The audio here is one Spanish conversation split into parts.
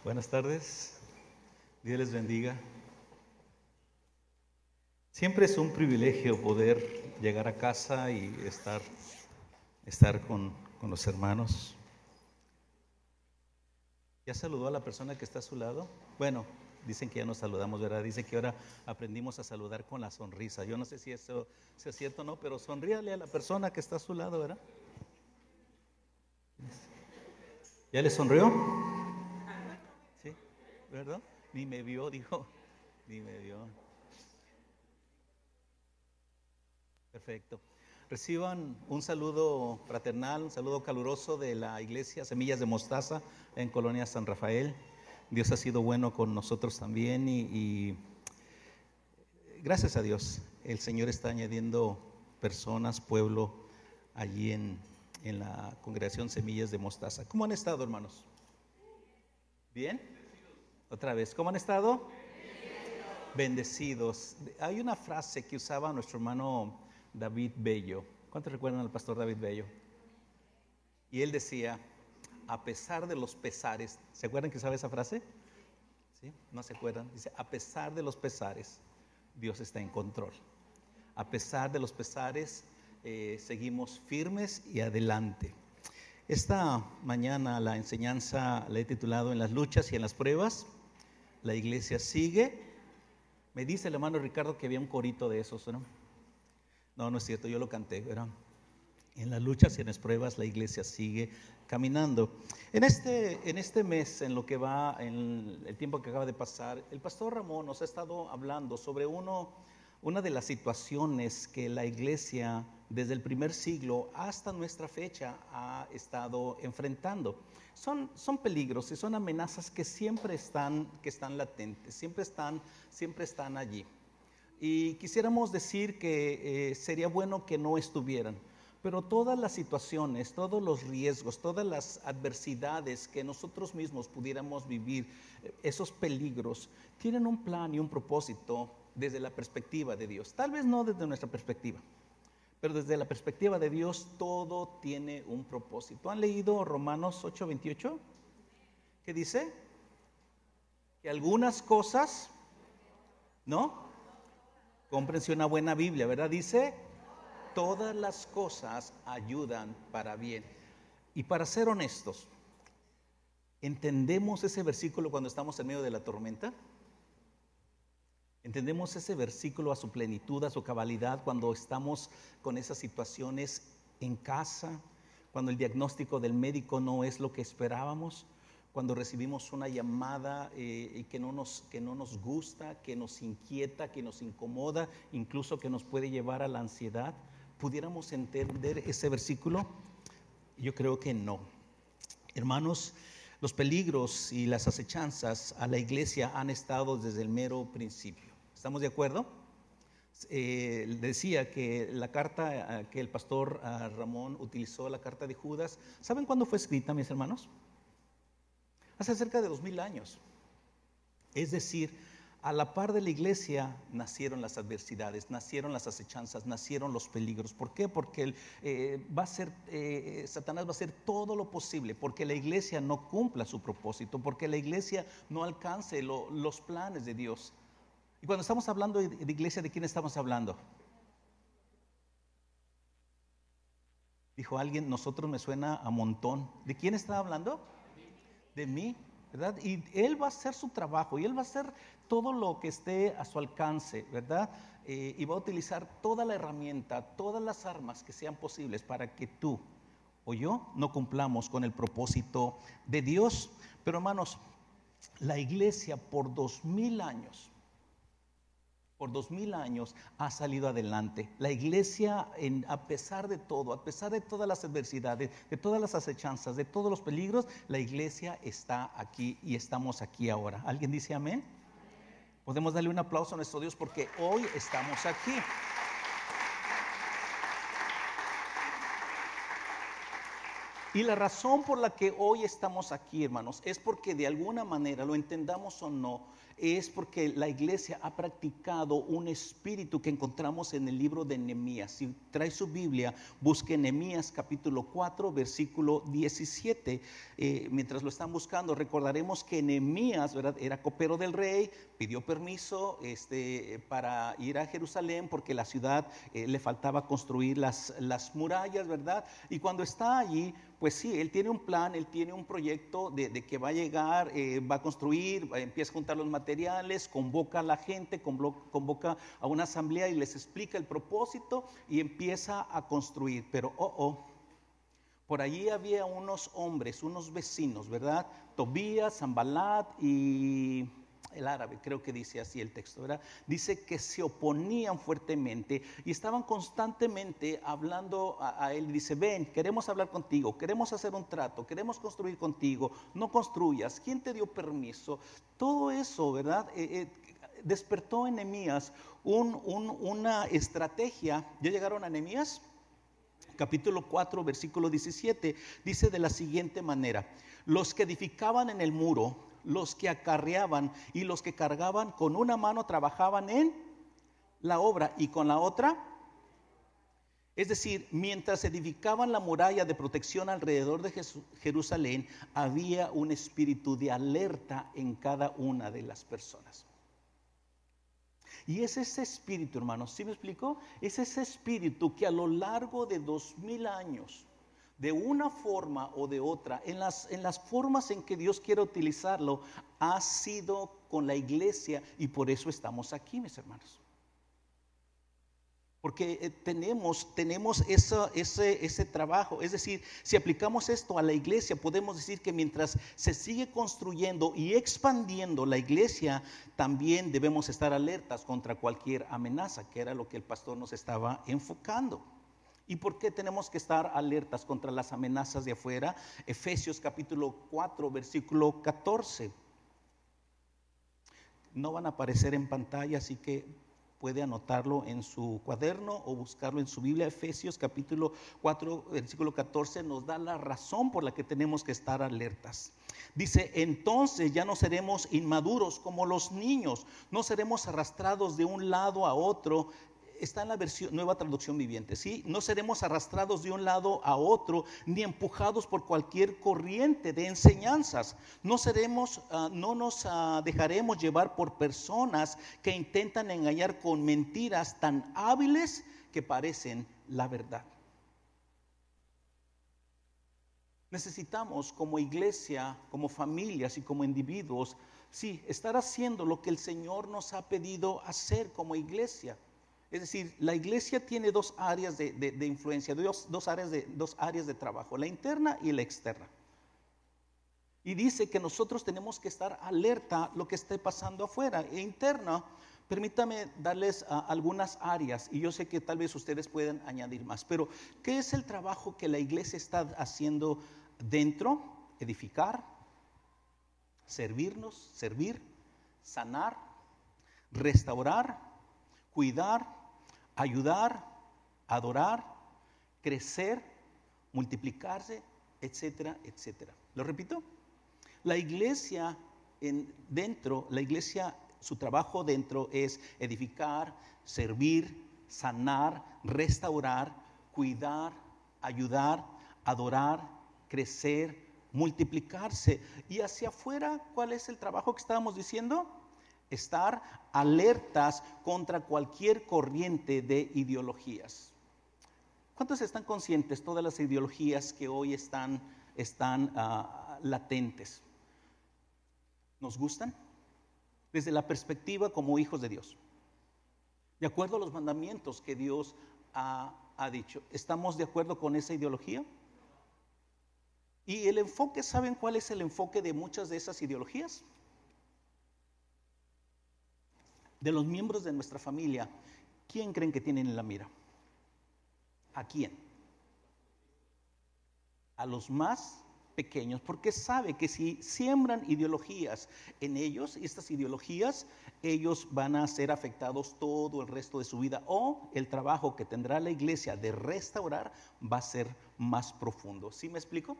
Buenas tardes, Dios les bendiga. Siempre es un privilegio poder llegar a casa y estar con los hermanos. ¿Ya saludó a la persona que está a su lado? Bueno, dicen que ya nos saludamos, ¿verdad? Dicen que ahora aprendimos a saludar con la sonrisa. Yo no sé si eso sea cierto o no, pero sonríale a la persona que está a su lado, ¿verdad? ¿Ya le sonrió? Sí, ¿verdad? Ni me vio, dijo, ni me vio. Perfecto. Reciban un saludo fraternal, un saludo caluroso de la iglesia Semillas de Mostaza en Colonia San Rafael. Dios ha sido bueno con nosotros también y gracias a Dios el Señor está añadiendo personas, pueblo allí en la congregación Semillas de Mostaza. ¿Cómo han estado, hermanos? ¿Bien? Otra vez, ¿cómo han estado? Bendecidos. Hay una frase que usaba nuestro hermano David Bello. ¿Cuántos recuerdan al pastor David Bello? Y él decía, a pesar de los pesares, ¿se acuerdan que usaba esa frase? ¿Sí? ¿No se acuerdan? Dice, a pesar de los pesares, Dios está en control. A pesar de los pesares, seguimos firmes y adelante. Esta mañana la enseñanza la he titulado En las luchas y en las pruebas. La iglesia sigue. Me dice el hermano Ricardo que había un corito de esos, ¿no? No es cierto, yo lo canté, ¿verdad? En las luchas y en las pruebas la iglesia sigue caminando. En este mes, en lo que va, en el tiempo que acaba de pasar, el pastor Ramón nos ha estado hablando sobre una de las situaciones que la iglesia desde el primer siglo hasta nuestra fecha ha estado enfrentando. Son peligros y son amenazas que siempre están latentes, siempre están allí. Y quisiéramos decir que sería bueno que no estuvieran, pero todas las situaciones, todos los riesgos, todas las adversidades que nosotros mismos pudiéramos vivir, esos peligros, tienen un plan y un propósito desde la perspectiva de Dios. Tal vez no desde nuestra perspectiva, pero desde la perspectiva de Dios todo tiene un propósito. ¿Han leído Romanos 8:28? ¿Qué dice? Que algunas cosas, ¿no? Cómprense una buena Biblia, ¿verdad? Dice, todas las cosas ayudan para bien. Y para ser honestos, ¿entendemos ese versículo cuando estamos en medio de la tormenta? ¿Entendemos ese versículo a su plenitud, a su cabalidad, cuando estamos con esas situaciones en casa, cuando el diagnóstico del médico no es lo que esperábamos, cuando recibimos una llamada y que no nos gusta, que nos inquieta, que nos incomoda, incluso que nos puede llevar a la ansiedad? ¿Pudiéramos entender ese versículo? Yo creo que no. Hermanos, los peligros y las acechanzas a la iglesia han estado desde el mero principio. ¿Estamos de acuerdo? Decía que la carta que el pastor Ramón utilizó, la carta de Judas, ¿saben cuándo fue escrita, mis hermanos? Hace cerca de 2000 años. Es decir, a la par de la iglesia nacieron las adversidades, nacieron las acechanzas, nacieron los peligros. ¿Por qué? Porque Satanás va a hacer todo lo posible porque la iglesia no cumpla su propósito, porque la iglesia no alcance los planes de Dios. Y cuando estamos hablando de iglesia, ¿de quién estamos hablando? Dijo alguien, nosotros me suena a montón. ¿De quién está hablando? De mí, ¿verdad? Y Él va a hacer su trabajo y Él va a hacer todo lo que esté a su alcance, ¿verdad? Y va a utilizar toda la herramienta, todas las armas que sean posibles para que tú o yo no cumplamos con el propósito de Dios. Pero hermanos, la iglesia por 2000 años ha salido adelante. La iglesia, a pesar de todo, a pesar de todas las adversidades, de todas las acechanzas, de todos los peligros, la iglesia está aquí y estamos aquí ahora. ¿Alguien dice amén? Podemos darle un aplauso a nuestro Dios porque hoy estamos aquí. Y la razón por la que hoy estamos aquí, hermanos, es porque de alguna manera, lo entendamos o no, es porque la iglesia ha practicado un espíritu que encontramos en el libro de Nehemías. Si trae su Biblia, busque Nehemías capítulo 4, versículo 17. Mientras lo están buscando, recordaremos que Nehemías, ¿verdad?, era copero del rey, pidió permiso para ir a Jerusalén porque la ciudad le faltaba construir las murallas, ¿verdad? Y cuando está allí, pues sí, él tiene un plan, él tiene un proyecto de que va a llegar, va a construir, empieza a juntar los materiales, convoca a la gente, convoca a una asamblea y les explica el propósito y empieza a construir. Pero, por allí había unos hombres, unos vecinos, ¿verdad? Tobías, Sanballat y el árabe, creo que dice así el texto, ¿verdad? Dice que se oponían fuertemente y estaban constantemente hablando a él. Dice: ven, queremos hablar contigo, queremos hacer un trato, queremos construir contigo, no construyas, ¿quién te dio permiso? Todo eso, ¿verdad? Despertó en Nehemías una estrategia. ¿Ya llegaron a Nehemías? Capítulo 4, versículo 17, dice de la siguiente manera: los que edificaban en el muro, los que acarreaban y los que cargaban, con una mano trabajaban en la obra y con la otra, es decir, mientras edificaban la muralla de protección alrededor de Jerusalén, había un espíritu de alerta en cada una de las personas. Y es ese espíritu, hermanos, ¿sí me explico? Es ese espíritu que a lo largo de 2000 años, de una forma o de otra, en las formas en que Dios quiere utilizarlo, ha sido con la iglesia, y por eso estamos aquí, mis hermanos. Porque tenemos ese trabajo. Es decir, si aplicamos esto a la iglesia, podemos decir que mientras se sigue construyendo y expandiendo la iglesia, también debemos estar alertas contra cualquier amenaza, que era lo que el pastor nos estaba enfocando. ¿Y por qué tenemos que estar alertas contra las amenazas de afuera? Efesios capítulo 4, versículo 14. No van a aparecer en pantalla, así que puede anotarlo en su cuaderno o buscarlo en su Biblia. Efesios capítulo 4, versículo 14 nos da la razón por la que tenemos que estar alertas. Dice: entonces ya no seremos inmaduros como los niños, no seremos arrastrados de un lado a otro. Está en la versión Nueva Traducción Viviente, ¿sí? No seremos arrastrados de un lado a otro, ni empujados por cualquier corriente de enseñanzas. No nos dejaremos llevar por personas que intentan engañar con mentiras tan hábiles que parecen la verdad. Necesitamos, como iglesia, como familias y como individuos, sí, estar haciendo lo que el Señor nos ha pedido hacer como iglesia. Es decir, la iglesia tiene dos áreas de influencia, dos áreas de trabajo: la interna y la externa. Y dice que nosotros tenemos que estar alerta a lo que esté pasando afuera. E interna, permítame darles algunas áreas, y yo sé que tal vez ustedes pueden añadir más. Pero, ¿qué es el trabajo que la iglesia está haciendo dentro? Edificar, servir, sanar, restaurar, cuidar, ayudar, adorar, crecer, multiplicarse, etcétera, etcétera. ¿Lo repito? La iglesia su trabajo dentro es edificar, servir, sanar, restaurar, cuidar, ayudar, adorar, crecer, multiplicarse. Y hacia afuera, ¿cuál es el trabajo que estábamos diciendo? Estar alertas contra cualquier corriente de ideologías. ¿Cuántos están conscientes todas las ideologías que hoy están latentes? ¿Nos gustan? Desde la perspectiva como hijos de Dios, de acuerdo a los mandamientos que Dios ha dicho. ¿Estamos de acuerdo con esa ideología? Y el enfoque, ¿saben cuál es el enfoque de muchas de esas ideologías? De los miembros de nuestra familia, ¿quién creen que tienen en la mira? ¿A quién? ¿A los más pequeños, porque sabe que si siembran ideologías en ellos, estas ideologías, ellos van a ser afectados todo el resto de su vida, o el trabajo que tendrá la iglesia de restaurar va a ser más profundo. ¿Sí me explico?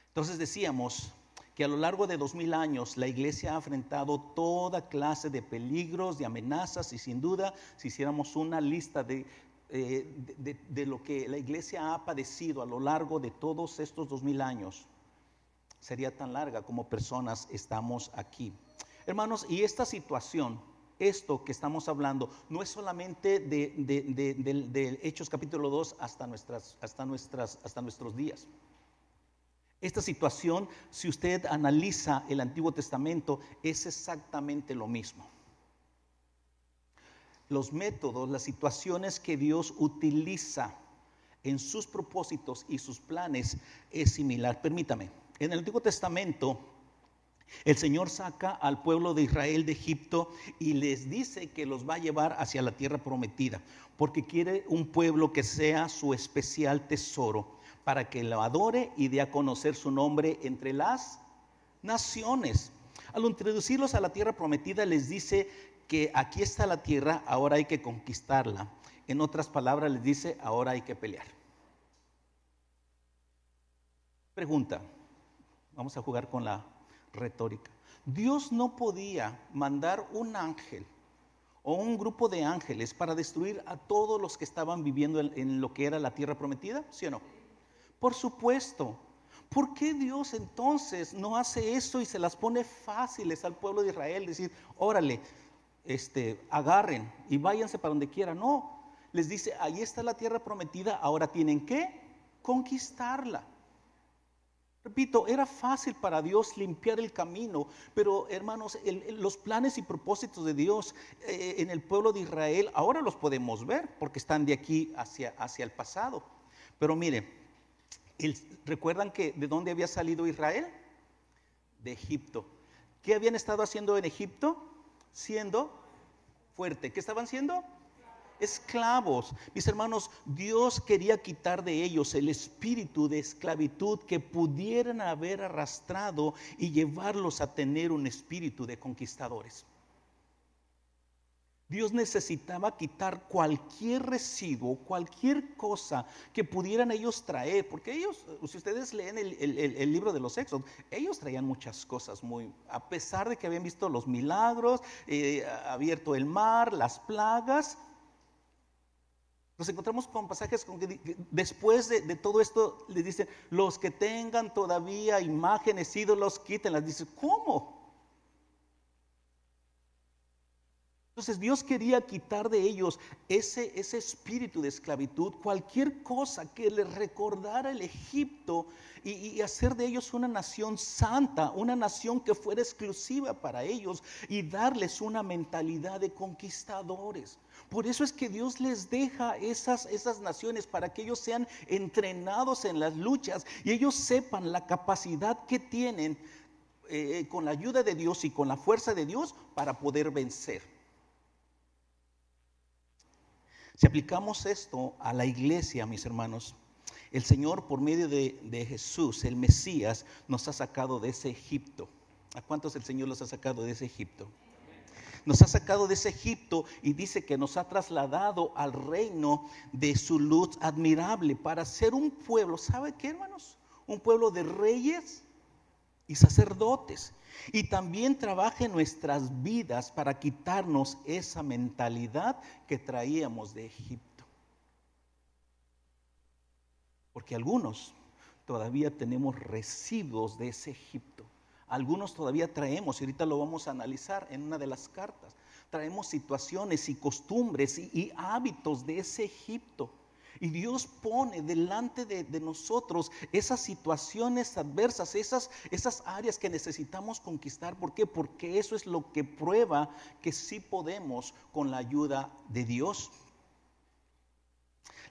Entonces decíamos que a lo largo de 2000 años la iglesia ha enfrentado toda clase de peligros, de amenazas, y sin duda, si hiciéramos una lista de lo que la iglesia ha padecido a lo largo de todos estos 2000 años, sería tan larga como personas estamos aquí. Hermanos, y esta situación, esto que estamos hablando, no es solamente de Hechos capítulo 2 hasta nuestros días. Esta situación, si usted analiza el Antiguo Testamento, es exactamente lo mismo. Los métodos, las situaciones que Dios utiliza en sus propósitos y sus planes es similar. Permítame, en el Antiguo Testamento, el Señor saca al pueblo de Israel de Egipto y les dice que los va a llevar hacia la tierra prometida, porque quiere un pueblo que sea su especial tesoro, para que lo adore y dé a conocer su nombre entre las naciones. Al introducirlos a la tierra prometida, les dice que aquí está la tierra, ahora hay que conquistarla. En otras palabras, les dice, ahora hay que pelear. Pregunta, vamos a jugar con la retórica. Dios no podía mandar un ángel o un grupo de ángeles para destruir a todos los que estaban viviendo en lo que era la tierra prometida, ¿sí o no? Por supuesto. ¿Por qué Dios entonces no hace eso y se las pone fáciles al pueblo de Israel? Decir, órale, agarren y váyanse para donde quieran. No, les dice, ahí está la tierra prometida, ahora tienen que conquistarla. Repito, era fácil para Dios limpiar el camino, pero hermanos, los planes y propósitos de Dios en el pueblo de Israel, ahora los podemos ver porque están de aquí hacia el pasado. Pero mire, ¿recuerdan que de dónde había salido Israel? De Egipto. ¿Qué habían estado haciendo en Egipto? Siendo fuerte. ¿Qué estaban siendo? Esclavos. Mis hermanos, Dios quería quitar de ellos el espíritu de esclavitud que pudieran haber arrastrado y llevarlos a tener un espíritu de conquistadores. Dios necesitaba quitar cualquier residuo, cualquier cosa que pudieran ellos traer, porque ellos, si ustedes leen el libro de los Éxodos, ellos traían muchas cosas a pesar de que habían visto los milagros, abierto el mar, las plagas. Nos encontramos con pasajes con que después de todo esto les dicen, los que tengan todavía imágenes, ídolos, quítenlas. Dice, ¿cómo? Entonces Dios quería quitar de ellos ese espíritu de esclavitud, cualquier cosa que les recordara el Egipto y hacer de ellos una nación santa, una nación que fuera exclusiva para ellos y darles una mentalidad de conquistadores. Por eso es que Dios les deja esas naciones para que ellos sean entrenados en las luchas y ellos sepan la capacidad que tienen con la ayuda de Dios y con la fuerza de Dios para poder vencer. Si aplicamos esto a la iglesia, mis hermanos, el Señor por medio de Jesús, el Mesías, nos ha sacado de ese Egipto. ¿A cuántos el Señor los ha sacado de ese Egipto? Nos ha sacado de ese Egipto y dice que nos ha trasladado al reino de su luz admirable para ser un pueblo, ¿sabe qué, hermanos? Un pueblo de reyes y sacerdotes. Y también trabaja en nuestras vidas para quitarnos esa mentalidad que traíamos de Egipto. Porque algunos todavía tenemos residuos de ese Egipto. Algunos todavía traemos, y ahorita lo vamos a analizar en una de las cartas, traemos situaciones y costumbres y hábitos de ese Egipto. Y Dios pone delante de nosotros esas situaciones adversas, esas áreas que necesitamos conquistar. ¿Por qué? Porque eso es lo que prueba que sí podemos con la ayuda de Dios.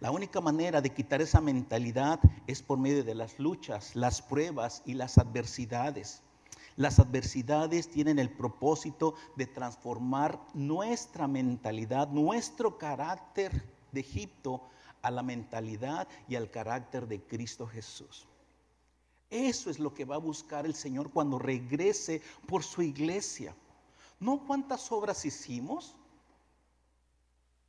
La única manera de quitar esa mentalidad es por medio de las luchas, las pruebas y las adversidades. Las adversidades tienen el propósito de transformar nuestra mentalidad, nuestro carácter de Egipto a la mentalidad y al carácter de Cristo Jesús. Eso es lo que va a buscar el Señor cuando regrese por su iglesia. No cuántas obras hicimos,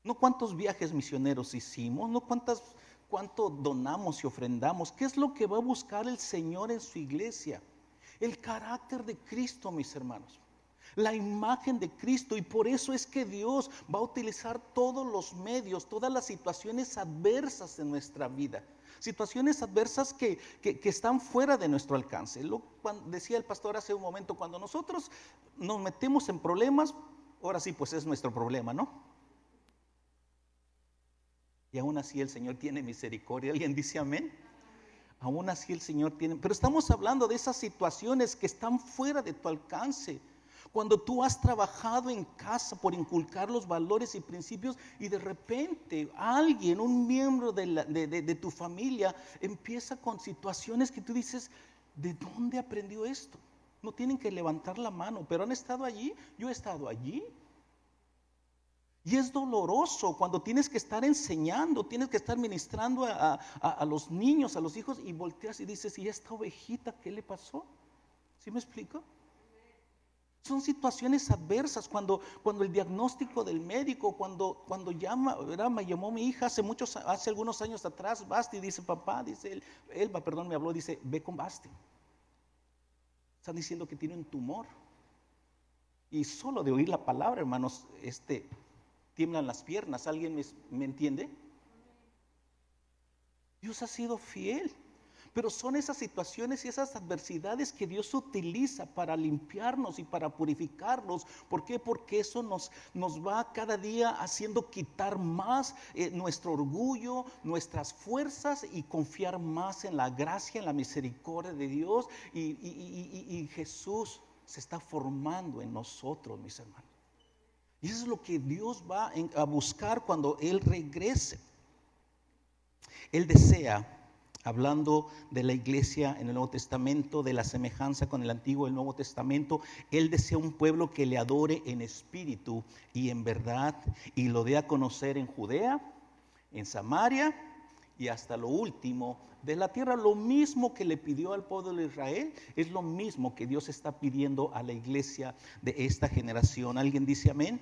no cuántos viajes misioneros hicimos, no cuánto donamos y ofrendamos. ¿Qué es lo que va a buscar el Señor en su iglesia? El carácter de Cristo, mis hermanos. La imagen de Cristo. Y por eso es que Dios va a utilizar todos los medios, todas las situaciones adversas en nuestra vida. Situaciones adversas que están fuera de nuestro alcance. Decía el pastor hace un momento, cuando nosotros nos metemos en problemas, ahora sí, pues es nuestro problema, ¿no? Y aún así el Señor tiene misericordia. ¿Alguien dice amén? Aún así el Señor tiene. Pero estamos hablando de esas situaciones que están fuera de tu alcance. Cuando tú has trabajado en casa por inculcar los valores y principios y de repente alguien, un miembro de tu familia empieza con situaciones que tú dices, ¿de dónde aprendió esto? No tienen que levantar la mano, pero han estado allí. Yo he estado allí. Y es doloroso cuando tienes que estar enseñando, tienes que estar ministrando a los niños, a los hijos, y volteas y dices, ¿y esta ovejita qué le pasó? ¿Sí me explico? Son situaciones adversas cuando el diagnóstico del médico, cuando me llamó mi hija hace algunos años atrás, Basti, dice papá, dice me habló, dice, ve con Basti. Están diciendo que tiene un tumor. Y solo de oír la palabra, hermanos, tiemblan las piernas. ¿Alguien me entiende? Dios ha sido fiel. Pero son esas situaciones y esas adversidades que Dios utiliza para limpiarnos y para purificarnos. ¿Por qué? Porque eso nos va cada día haciendo quitar más nuestro orgullo, nuestras fuerzas y confiar más en la gracia, en la misericordia de Dios. Y Jesús se está formando en nosotros, mis hermanos. Y eso es lo que Dios va a buscar cuando Él regrese. Él desea, hablando de la iglesia en el Nuevo Testamento, de la semejanza con el Antiguo y el Nuevo Testamento, Él desea un pueblo que le adore en espíritu y en verdad, y lo dé a conocer en Judea, en Samaria y hasta lo último de la tierra. Lo mismo que le pidió al pueblo de Israel es lo mismo que Dios está pidiendo a la iglesia de esta generación. ¿Alguien dice amén?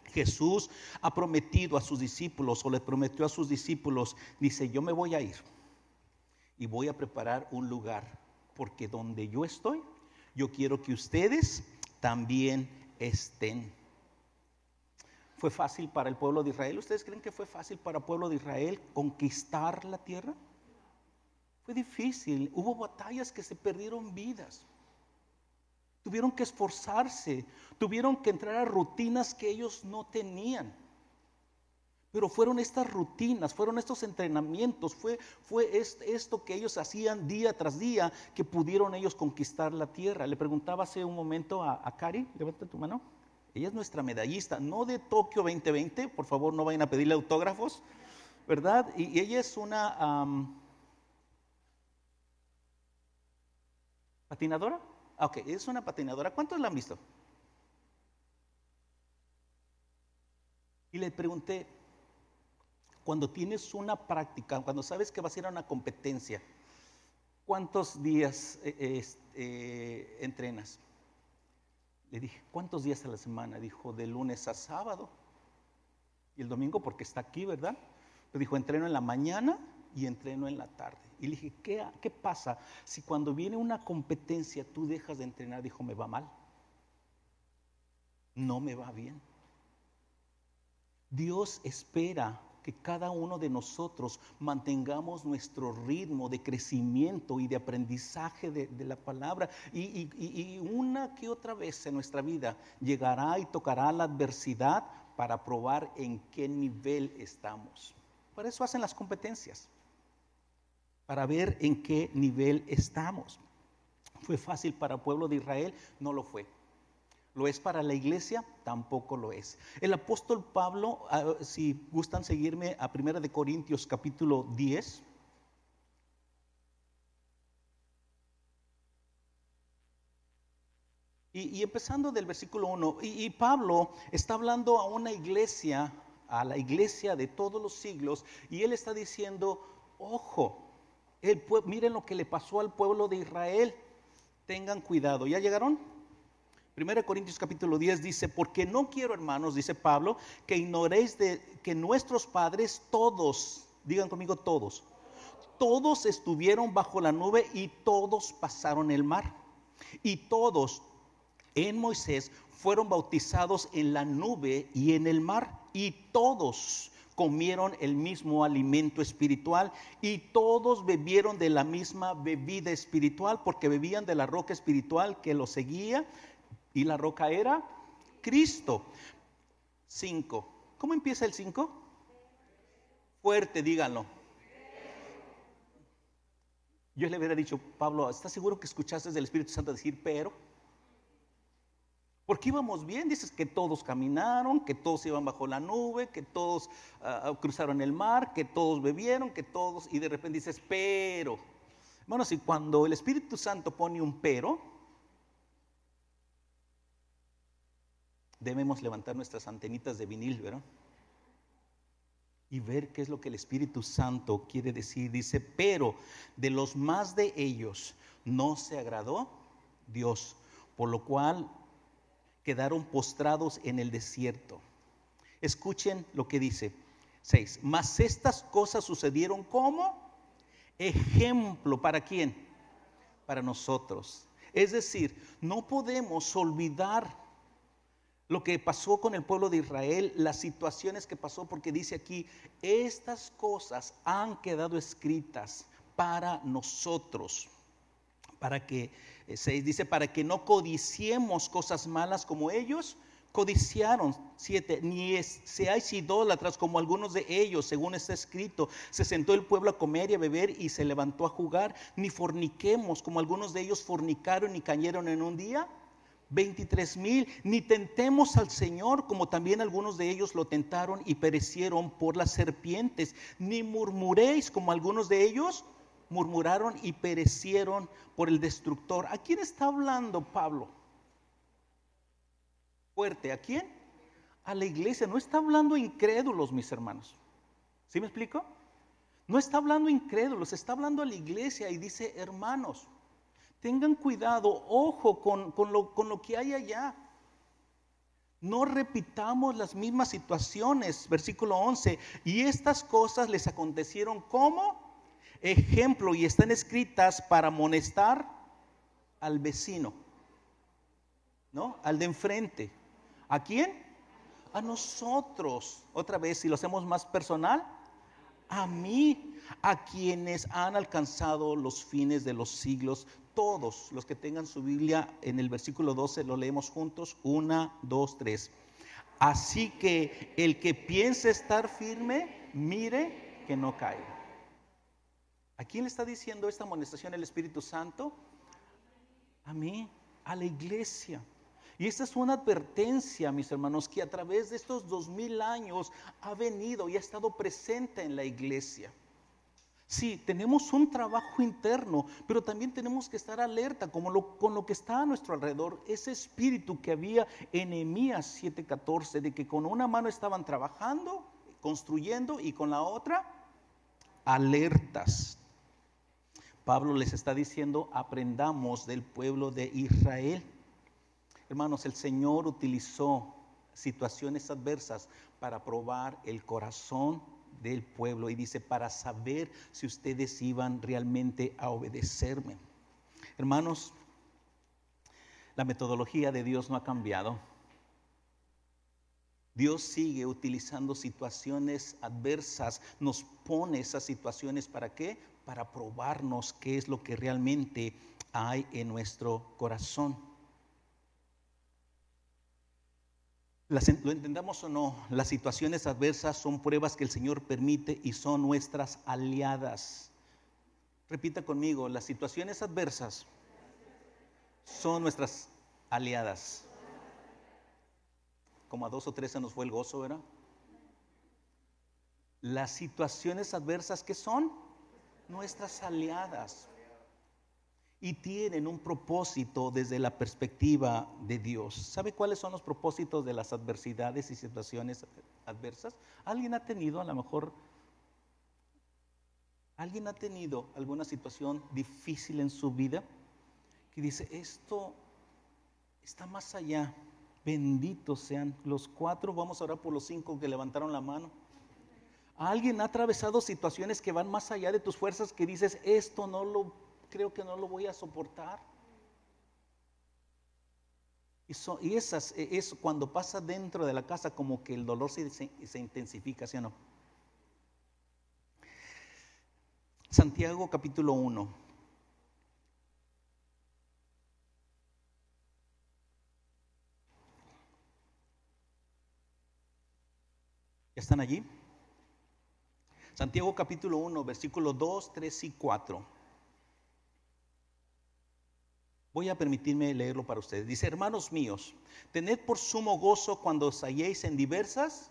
Jesús ha prometido a sus discípulos, o le prometió a sus discípulos, dice, yo me voy a ir y voy a preparar un lugar, porque donde yo estoy, yo quiero que ustedes también estén. ¿Fue fácil para el pueblo de Israel? ¿Ustedes creen que fue fácil para el pueblo de Israel conquistar la tierra? Fue difícil, hubo batallas que se perdieron vidas. Tuvieron que esforzarse, tuvieron que entrar a rutinas que ellos no tenían. Pero fueron estas rutinas, fueron estos entrenamientos, fue esto que ellos hacían día tras día que pudieron ellos conquistar la tierra. Le preguntaba hace un momento a Cari, levanta tu mano. Ella es nuestra medallista, no de Tokio 2020, por favor no vayan a pedirle autógrafos, ¿verdad? Y ella es una patinadora. Ok, es una patinadora. ¿Cuántos la han visto? Y le pregunté, cuando tienes una práctica, cuando sabes que vas a ir a una competencia, ¿cuántos días entrenas? Le dije, ¿cuántos días a la semana? Dijo, de lunes a sábado. Y el domingo porque está aquí, ¿verdad? Le dijo, entreno en la mañana y entreno en la tarde. Y le dije, ¿qué pasa si cuando viene una competencia tú dejas de entrenar? Dijo, me va mal. No me va bien. Dios espera que cada uno de nosotros mantengamos nuestro ritmo de crecimiento y de aprendizaje de la palabra. Y una que otra vez en nuestra vida llegará y tocará la adversidad para probar en qué nivel estamos. Por eso hacen las competencias, para ver en qué nivel estamos. ¿Fue fácil para el pueblo de Israel? No lo fue. ¿Lo es para la iglesia? Tampoco lo es. El apóstol Pablo, si gustan seguirme a 1 de Corintios capítulo 10. Y empezando del versículo 1, y Pablo está hablando a una iglesia a la iglesia de todos los siglos, y él está diciendo, ojo, miren lo que le pasó al pueblo de Israel, tengan cuidado. ¿Ya llegaron? 1 Corintios capítulo 10 dice, porque no quiero, hermanos, dice Pablo, que ignoréis de que nuestros padres todos, digan conmigo todos estuvieron bajo la nube y todos pasaron el mar. Y todos en Moisés fueron bautizados en la nube y en el mar. Y todos comieron el mismo alimento espiritual y todos bebieron de la misma bebida espiritual, porque bebían de la roca espiritual que los seguía, y la roca era Cristo. 5. ¿Cómo empieza el 5? Fuerte, díganlo. Yo le hubiera dicho, Pablo, ¿estás seguro que escuchaste del Espíritu Santo decir pero? Porque íbamos bien, dices que todos caminaron, que todos iban bajo la nube, que todos cruzaron el mar, que todos bebieron, que todos, y de repente dices pero. Bueno, si cuando el Espíritu Santo pone un pero, debemos levantar nuestras antenitas de vinil, ¿verdad? Y ver qué es lo que el Espíritu Santo quiere decir. Dice, pero de los más de ellos no se agradó Dios, por lo cual quedaron postrados en el desierto. Escuchen lo que dice 6. Mas estas cosas sucedieron como ejemplo. ¿Para quién? Para nosotros. Es decir, no podemos olvidar lo que pasó con el pueblo de Israel, las situaciones que pasó, porque dice aquí, estas cosas han quedado escritas para nosotros, para que, 6 dice, para que no codiciemos cosas malas como ellos codiciaron. 7, ni seáis idólatras como algunos de ellos, según está escrito, se sentó el pueblo a comer y a beber y se levantó a jugar, ni forniquemos como algunos de ellos fornicaron y cayeron en un día 23,000, ni tentemos al Señor como también algunos de ellos lo tentaron y perecieron por las serpientes, ni murmuréis como algunos de ellos murmuraron y perecieron por el destructor. ¿A quién está hablando Pablo? Fuerte, ¿a quién? A la iglesia. No está hablando a incrédulos, mis hermanos. ¿Sí me explico? No está hablando a incrédulos, está hablando a la iglesia y dice, hermanos, tengan cuidado, ojo con lo que hay allá. No repitamos las mismas situaciones. Versículo 11. Y estas cosas les acontecieron como ejemplo y están escritas para amonestar al vecino, ¿no? Al de enfrente. ¿A quién? A nosotros. Otra vez, si lo hacemos más personal, a mí, a quienes han alcanzado los fines de los siglos. Todos los que tengan su Biblia, en el versículo 12 lo leemos juntos. 1, 2, 3. Así que el que piense estar firme, mire que no caiga. ¿A quién le está diciendo esta amonestación el Espíritu Santo? A mí, a la iglesia. Y esta es una advertencia, mis hermanos, que a través de estos 2000 años ha venido y ha estado presente en la iglesia. Sí, tenemos un trabajo interno, pero también tenemos que estar alerta con lo que está a nuestro alrededor. Ese espíritu que había en Nehemías 7:14, de que con una mano estaban trabajando, construyendo, y con la otra, alertas. Pablo les está diciendo, aprendamos del pueblo de Israel. Hermanos, el Señor utilizó situaciones adversas para probar el corazón del pueblo, y dice, para saber si ustedes iban realmente a obedecerme. Hermanos, la metodología de Dios no ha cambiado. Dios sigue utilizando situaciones adversas, nos pone esas situaciones ¿para qué? Para probarnos qué es lo que realmente hay en nuestro corazón. Lo entendamos o no, las situaciones adversas son pruebas que el Señor permite y son nuestras aliadas. Repita conmigo, las situaciones adversas son nuestras aliadas. Como a 2 o 3 se nos fue el gozo, ¿verdad? Las situaciones adversas, ¿qué son? Nuestras aliadas. y tienen un propósito desde la perspectiva de Dios. ¿Sabe cuáles son los propósitos de las adversidades y situaciones adversas? ¿Alguien ha tenido, a lo mejor, alguien ha tenido alguna situación difícil en su vida que dice, esto está más allá? Benditos sean los 4, vamos a orar por los 5 que levantaron la mano. ¿Alguien ha atravesado situaciones que van más allá de tus fuerzas, que dices, esto creo que no lo voy a soportar? Y es cuando pasa dentro de la casa, como que el dolor se intensifica, ¿sí o no? Santiago capítulo 1. ¿Ya están allí? Santiago capítulo 1, versículos 2, 3 y 4. Voy a permitirme leerlo para ustedes. Dice, hermanos míos, tened por sumo gozo cuando os halléis en diversas.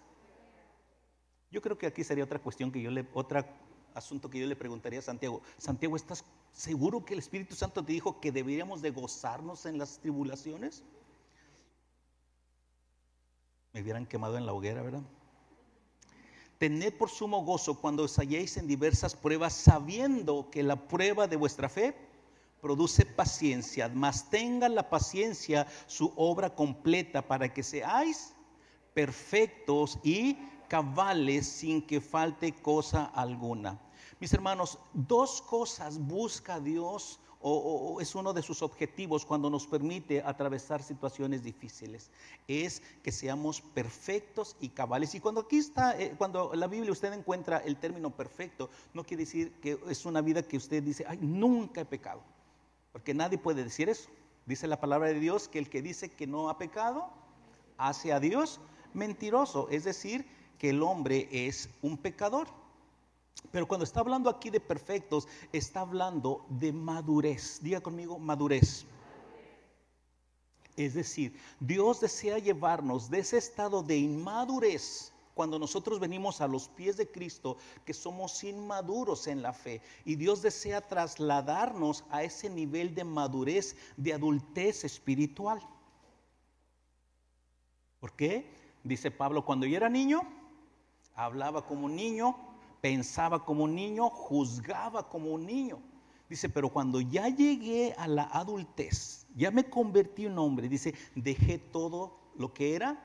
Yo creo que aquí sería otra cuestión otro asunto que yo le preguntaría a Santiago. Santiago, ¿estás seguro que el Espíritu Santo te dijo que deberíamos de gozarnos en las tribulaciones? Me hubieran quemado en la hoguera, ¿verdad? Tened por sumo gozo cuando os halléis en diversas pruebas, sabiendo que la prueba de vuestra fe produce paciencia, mas tenga la paciencia su obra completa, para que seáis perfectos y cabales, sin que falte cosa alguna. Mis hermanos, 2 cosas busca Dios, o es uno de sus objetivos cuando nos permite atravesar situaciones difíciles. Es que seamos perfectos y cabales. Y cuando aquí está, cuando en la Biblia usted encuentra el término perfecto, no quiere decir que es una vida que usted dice, ay, nunca he pecado. Porque nadie puede decir eso. Dice la palabra de Dios que el que dice que no ha pecado, hace a Dios mentiroso. Es decir, que el hombre es un pecador. Pero cuando está hablando aquí de perfectos, está hablando de madurez. Diga conmigo, madurez. Es decir, Dios desea llevarnos de ese estado de inmadurez, cuando nosotros venimos a los pies de Cristo, que somos inmaduros en la fe, y Dios desea trasladarnos a ese nivel de madurez, de adultez espiritual. ¿Por qué? Dice Pablo, cuando yo era niño, hablaba como un niño, pensaba como un niño, juzgaba como un niño. Dice, pero cuando ya llegué a la adultez, ya me convertí en hombre, dice, dejé todo lo que era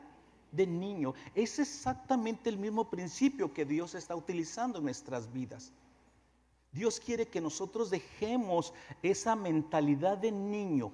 de niño. Es exactamente el mismo principio que Dios está utilizando en nuestras vidas. Dios quiere que nosotros dejemos esa mentalidad de niño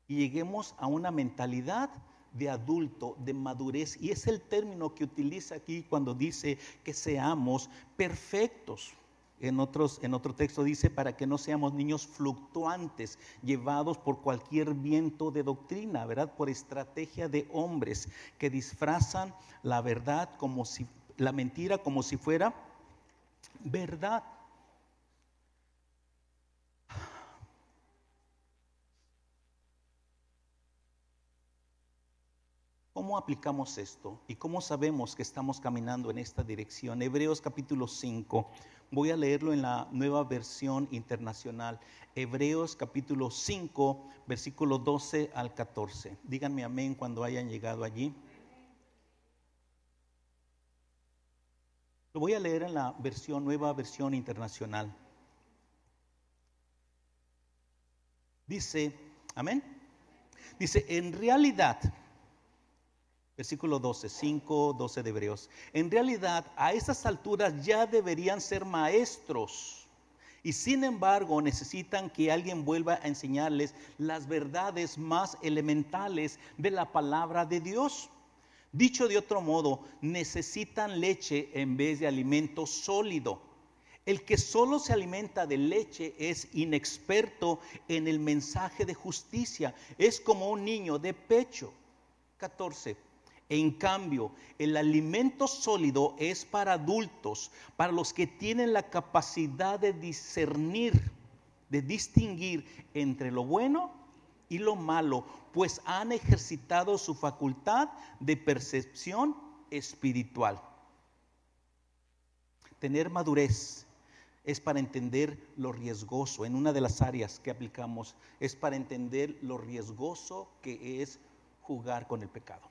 y lleguemos a una mentalidad de adulto, de madurez. Y es el término que utiliza aquí cuando dice que seamos perfectos. En otro texto dice, para que no seamos niños fluctuantes, llevados por cualquier viento de doctrina, ¿verdad? Por estrategia de hombres que disfrazan la verdad la mentira como si fuera verdad. ¿Cómo aplicamos esto? ¿Y cómo sabemos que estamos caminando en esta dirección? Hebreos capítulo 5. Voy a leerlo en la Nueva Versión Internacional. Hebreos capítulo 5, versículo 12 al 14. Díganme amén cuando hayan llegado allí. Lo voy a leer en la Nueva Versión Internacional. Dice, amén. Dice, en realidad, versículo 12, 5, 12 de Hebreos. En realidad, a esas alturas ya deberían ser maestros, y sin embargo necesitan que alguien vuelva a enseñarles las verdades más elementales de la palabra de Dios. Dicho de otro modo, necesitan leche en vez de alimento sólido. El que solo se alimenta de leche es inexperto en el mensaje de justicia. Es como un niño de pecho. 14. En cambio, el alimento sólido es para adultos, para los que tienen la capacidad de discernir, de distinguir entre lo bueno y lo malo, pues han ejercitado su facultad de percepción espiritual. Tener madurez es para entender lo riesgoso. En una de las áreas que aplicamos es para entender lo riesgoso que es jugar con el pecado.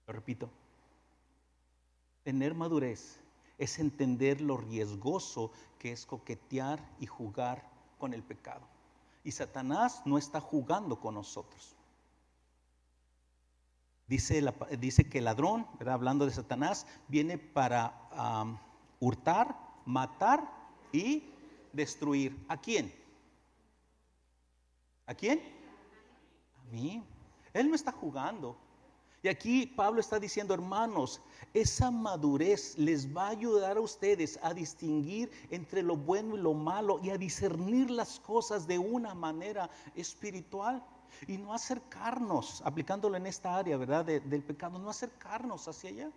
Lo repito, tener madurez es entender lo riesgoso que es coquetear y jugar con el pecado. Y Satanás no está jugando con nosotros. Dice que el ladrón, ¿verdad? Hablando de Satanás, viene para hurtar, matar y destruir. ¿A quién? ¿A quién? A mí. Él no está jugando. Y aquí Pablo está diciendo, hermanos, esa madurez les va a ayudar a ustedes a distinguir entre lo bueno y lo malo y a discernir las cosas de una manera espiritual y no acercarnos, aplicándolo en esta área, ¿verdad? Del pecado, no acercarnos hacia allá.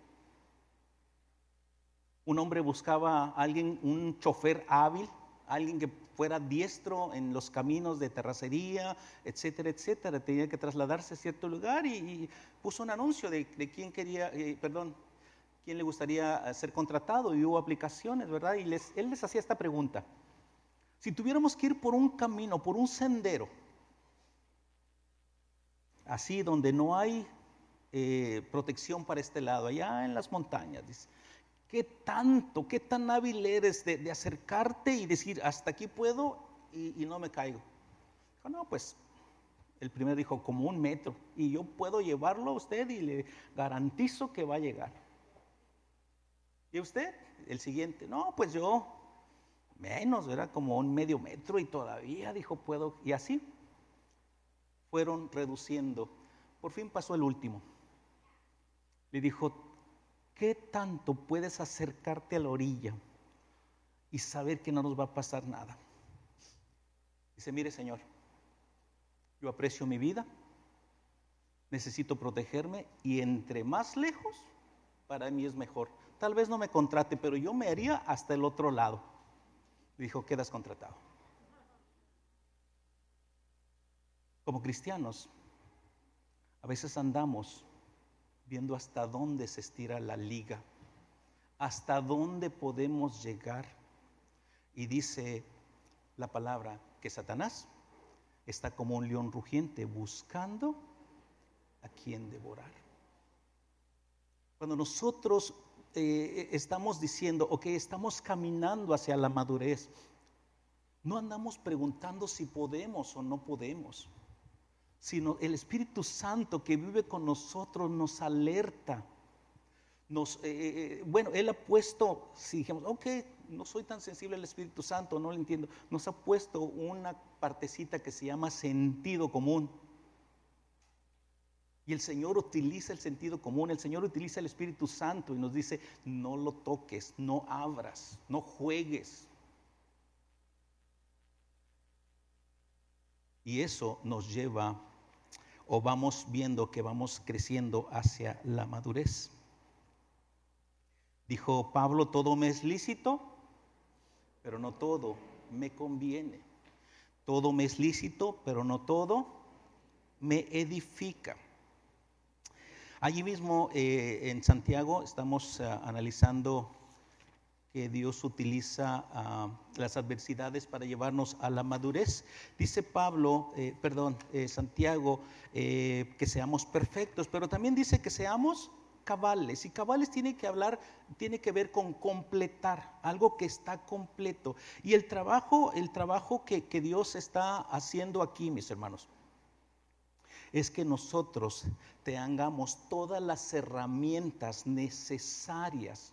Un hombre buscaba a alguien, un chofer hábil, alguien que fuera diestro en los caminos de terracería, etcétera, etcétera. Tenía que trasladarse a cierto lugar y puso un anuncio de quién quería, quién le gustaría ser contratado, y hubo aplicaciones, ¿verdad? Y él les hacía esta pregunta: si tuviéramos que ir por un camino, por un sendero, así donde no hay protección para este lado, allá en las montañas, dice, ¿qué tan hábil eres de acercarte y decir, hasta aquí puedo y no me caigo? Dijo, no, pues el primero dijo, como 1 metro, y yo puedo llevarlo a usted y le garantizo que va a llegar. ¿Y usted? El siguiente, no, pues yo menos, ¿verdad? Como 1/2 metro, y todavía dijo, puedo. Y así fueron reduciendo. Por fin pasó el último. Le dijo, ¿qué tanto puedes acercarte a la orilla y saber que no nos va a pasar nada? Dice, mire, Señor, yo aprecio mi vida, necesito protegerme, y entre más lejos, para mí es mejor. Tal vez no me contrate, pero yo me haría hasta el otro lado. Dijo, quedas contratado. Como cristianos, a veces andamos viendo hasta dónde se estira la liga, hasta dónde podemos llegar. Y dice la palabra que Satanás está como un león rugiente buscando a quien devorar. Cuando nosotros estamos diciendo, ok, estamos caminando hacia la madurez, no andamos preguntando si podemos o no podemos, sino el Espíritu Santo que vive con nosotros nos alerta. Bueno, Él ha puesto, si dijimos, ok, no soy tan sensible al Espíritu Santo, no lo entiendo, nos ha puesto una partecita que se llama sentido común. Y el Señor utiliza el sentido común, el Señor utiliza el Espíritu Santo y nos dice, no lo toques, no abras, no juegues. Y eso nos lleva, o vamos viendo que vamos creciendo hacia la madurez. Dijo Pablo, todo me es lícito, pero no todo me conviene. Todo me es lícito, pero no todo me edifica. Allí mismo en Santiago estamos analizando que Dios utiliza las adversidades para llevarnos a la madurez. Dice Santiago, que seamos perfectos, pero también dice que seamos cabales. Y cabales tiene que ver con completar, algo que está completo. Y el trabajo que Dios está haciendo aquí, mis hermanos, es que nosotros tengamos todas las herramientas necesarias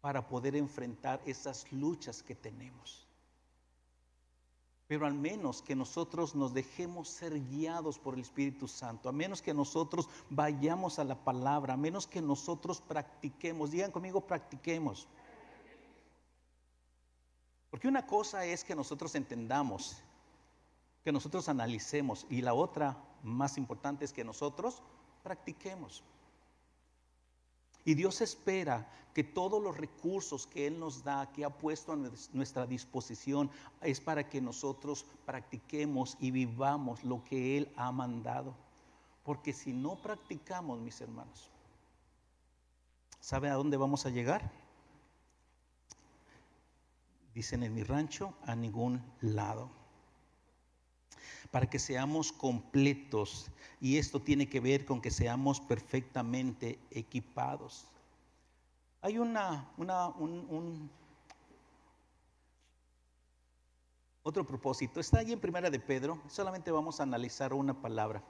para poder enfrentar esas luchas que tenemos. Pero al menos que nosotros nos dejemos ser guiados por el Espíritu Santo, a menos que nosotros vayamos a la palabra, a menos que nosotros practiquemos. Digan conmigo, practiquemos. Porque una cosa es que nosotros entendamos, que nosotros analicemos, y la otra más importante es que nosotros practiquemos. Y Dios espera que todos los recursos que Él nos da, que ha puesto a nuestra disposición, es para que nosotros practiquemos y vivamos lo que Él ha mandado. Porque si no practicamos, mis hermanos, ¿saben a dónde vamos a llegar? dicen en mi rancho, a ningún lado. Para que seamos completos, y esto tiene que ver con que seamos perfectamente equipados. Hay otro propósito, está allí en Primera de Pedro, solamente vamos a analizar una palabra.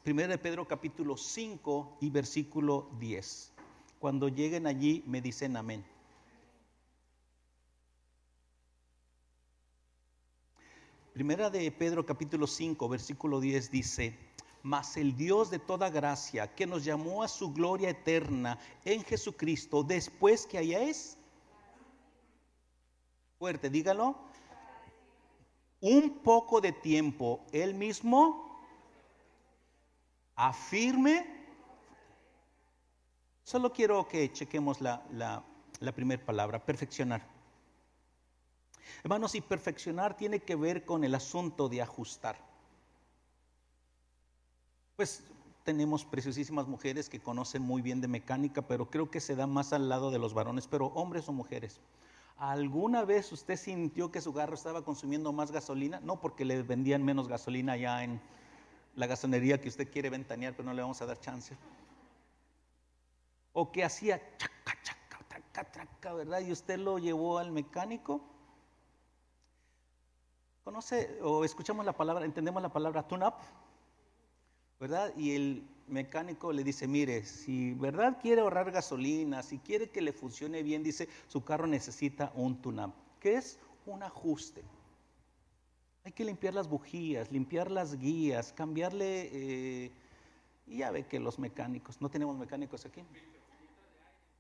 Primera de Pedro capítulo 5 y versículo 10. Cuando lleguen allí me dicen amén. Primera de Pedro capítulo 5 versículo 10 dice: mas el Dios de toda gracia, que nos llamó a su gloria eterna en Jesucristo, después que hayáis, fuerte, dígalo, un poco de tiempo, Él mismo afirme. Solo quiero que chequemos la primera palabra, perfeccionar. Hermanos, y perfeccionar tiene que ver con el asunto de ajustar. Pues tenemos preciosísimas mujeres que conocen muy bien de mecánica, pero creo que se da más al lado de los varones, pero hombres o mujeres. ¿Alguna vez usted sintió que su carro estaba consumiendo más gasolina? No porque le vendían menos gasolina allá en la gasolinería que usted quiere ventanear, pero no le vamos a dar chance. O que hacía chaca, chaca, traca, traca, ¿verdad? Y usted lo llevó al mecánico. ¿Conoce o escuchamos la palabra, entendemos la palabra tune up? ¿Verdad? Y el mecánico le dice, mire, si verdad quiere ahorrar gasolina, si quiere que le funcione bien, dice, su carro necesita un tune-up. ¿Qué es? Un ajuste. Hay que limpiar las bujías, limpiar las guías, cambiarle, y ya ve que los mecánicos, ¿no tenemos mecánicos aquí?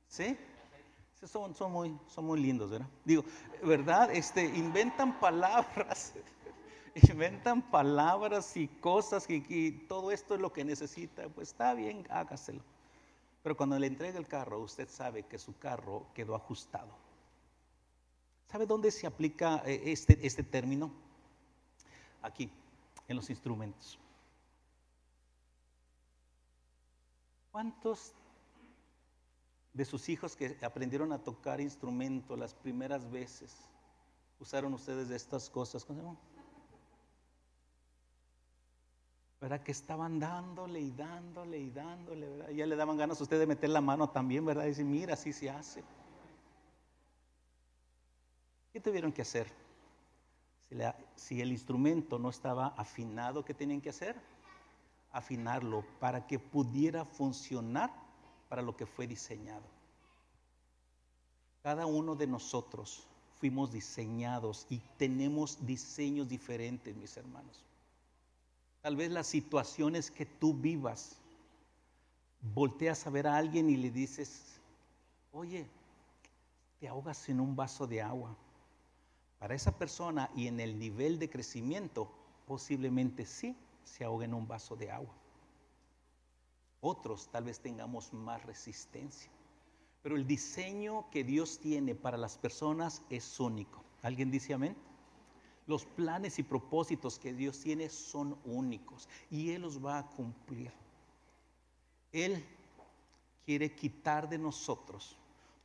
¿Sí? Son muy lindos, ¿verdad? Digo, ¿verdad? Inventan palabras. Inventan palabras y cosas y todo esto es lo que necesita. Pues está bien, hágaselo. Pero cuando le entregue el carro, usted sabe que su carro quedó ajustado. ¿Sabe dónde se aplica este término? Aquí, en los instrumentos. ¿Cuántos de sus hijos que aprendieron a tocar instrumento las primeras veces usaron ustedes de estas cosas? ¿Verdad? Que estaban dándole y dándole y dándole, ¿verdad? Ya le daban ganas a usted de meter la mano también, ¿verdad? Y decir, mira, así se hace. ¿Qué tuvieron que hacer? Si el instrumento no estaba afinado, ¿qué tenían que hacer? Afinarlo para que pudiera funcionar para lo que fue diseñado. Cada uno de nosotros fuimos diseñados y tenemos diseños diferentes, mis hermanos. Tal vez las situaciones que tú vivas, volteas a ver a alguien y le dices, oye, te ahogas en un vaso de agua. Para esa persona y en el nivel de crecimiento, posiblemente sí se ahoga en un vaso de agua. Otros tal vez tengamos más resistencia. Pero el diseño que Dios tiene para las personas es único. ¿Alguien dice amén? Los planes y propósitos que Dios tiene son únicos y Él los va a cumplir. Él quiere quitar de nosotros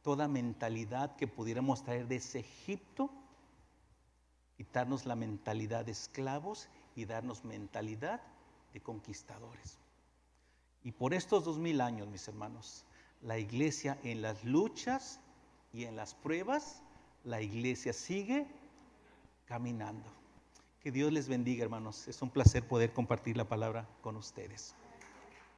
toda mentalidad que pudiéramos traer de ese Egipto, quitarnos la mentalidad de esclavos y darnos mentalidad de conquistadores. Y por estos 2000 años, mis hermanos, la iglesia en las luchas y en las pruebas, la iglesia sigue caminando. Que Dios les bendiga, hermanos. Es un placer poder compartir la palabra con ustedes.